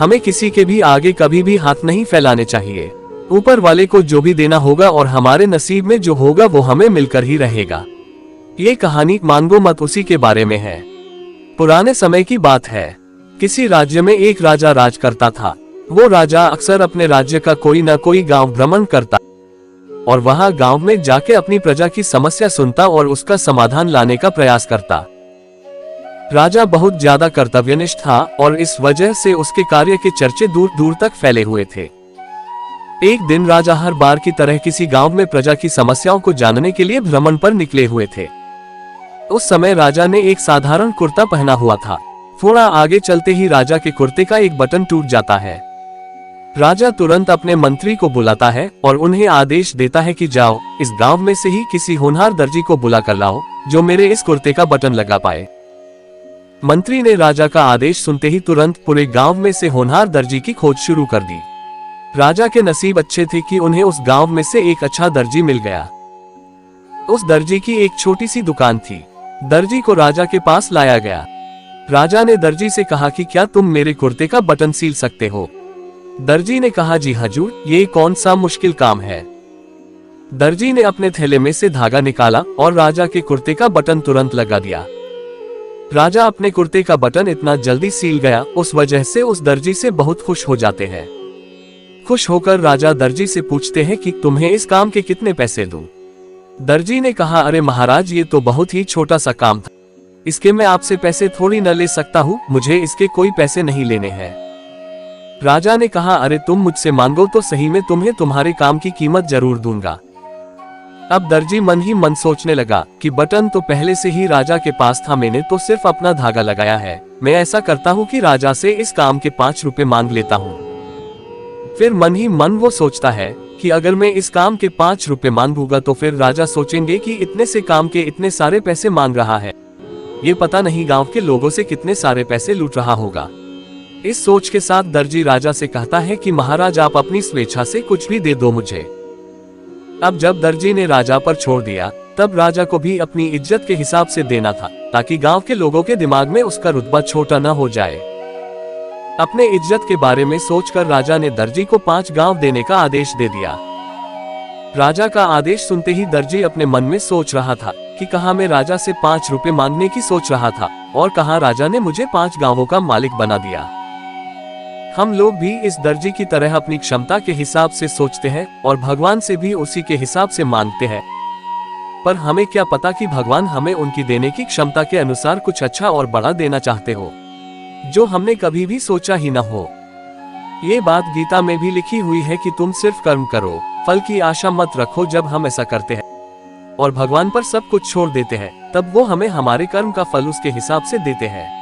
हमें किसी के भी आगे कभी भी हाथ नहीं फैलाने चाहिए। ऊपर वाले को जो भी देना होगा और हमारे नसीब में जो होगा वो हमें मिलकर ही रहेगा। ये कहानी मांगो मत उसी के बारे में है। पुराने समय की बात है। किसी राज्य में एक राजा राज करता था। वो राजा अक्सर अपने राज्य का कोई न कोई गांव भ्रमण करता और वहां गांव में जाके अपनी प्रजा की समस्या सुनता और उसका समाधान लाने का प्रयास करता। राजा बहुत ज्यादा कर्तव्यनिष्ठ था और इस वजह से उसके कार्य के चर्चे दूर दूर तक फैले हुए थे। एक दिन राजा हर बार की तरह किसी गांव में प्रजा की समस्याओं को जानने के लिए भ्रमण पर निकले हुए थे। उस समय राजा ने एक साधारण कुर्ता पहना हुआ था। थोड़ा आगे चलते ही राजा के कुर्ते का एक बटन टूट जाता है। राजा तुरंत अपने मंत्री को बुलाता है और उन्हें आदेश देता है कि जाओ इस गांव में से ही किसी होनहार दर्जी को बुला कर लाओ जो मेरे इस कुर्ते का बटन लगा पाए। मंत्री ने राजा का आदेश सुनते ही तुरंत पूरे गांव में से होनहार दर्जी की खोज शुरू कर दी। राजा के नसीब अच्छे थे कि उन्हें उस गांव में से एक अच्छा दर्जी मिल गया। उस दर्जी की एक छोटी सी दुकान थी। दर्जी को राजा के पास लाया गया। राजा ने दर्जी से कहा कि क्या तुम मेरे कुर्ते का बटन सील सकते हो? दर्जी ने कहा जी हजूर, ये कौन सा मुश्किल काम है। दर्जी ने अपने थैले में से धागा निकाला और राजा के कुर्ते का बटन तुरंत लगा दिया। राजा अपने कुर्ते का बटन इतना जल्दी सील गया, उस वजह से उस दर्जी से बहुत खुश हो जाते हैं। खुश होकर राजा दर्जी से पूछते हैं कि तुम्हें इस काम के कितने पैसे दूं? दर्जी ने कहा, अरे महाराज, ये तो बहुत ही छोटा सा काम था, इसके मैं आपसे पैसे थोड़ी न ले सकता हूँ, मुझे इसके कोई पैसे नहीं लेने हैं। राजा ने कहा, अरे तुम मुझसे मांगो तो सही, मैं तुम्हें तुम्हारे काम की कीमत जरूर दूंगा। अब दर्जी मन ही मन सोचने लगा कि बटन तो पहले से ही राजा के पास था, मैंने तो सिर्फ अपना धागा लगाया है। मैं ऐसा करता हूँ कि राजा से इस काम के 5 रुपए मांग लेता हूँ। फिर मन ही मन वो सोचता है कि अगर मैं इस काम के 5 रुपए मांगूंगा तो फिर राजा सोचेंगे कि इतने से काम के इतने सारे पैसे मांग रहा है, ये पता नहीं गांव के लोगों से कितने सारे पैसे लूट रहा होगा। इस सोच के साथ दर्जी राजा से कहता है कि महाराज, आप अपनी स्वेच्छा से कुछ भी दे दो मुझे। अब जब दर्जी ने राजा पर छोड़ दिया तब राजा को भी अपनी इज्जत के हिसाब से देना था, ताकि गांव के लोगों के दिमाग में उसका रुतबा छोटा न हो जाए। अपने इज्जत के बारे में सोचकर राजा ने दर्जी को 5 गांव देने का आदेश दे दिया। राजा का आदेश सुनते ही दर्जी अपने मन में सोच रहा था कि कहाँ मैं राजा से 5 रुपए मांगने की सोच रहा था और कहाँ राजा ने मुझे 5 गांवों का मालिक बना दिया। हम लोग भी इस दर्जी की तरह अपनी क्षमता के हिसाब से सोचते हैं और भगवान से भी उसी के हिसाब से मांगते हैं, पर हमें क्या पता कि भगवान हमें उनकी देने की क्षमता के अनुसार कुछ अच्छा और बड़ा देना चाहते हो, जो हमने कभी भी सोचा ही न हो। ये बात गीता में भी लिखी हुई है कि तुम सिर्फ कर्म करो, फल की आशा मत रखो। जब हम ऐसा करते हैं और भगवान पर सब कुछ छोड़ देते हैं, तब वो हमें हमारे कर्म का फल उसके हिसाब से देते हैं।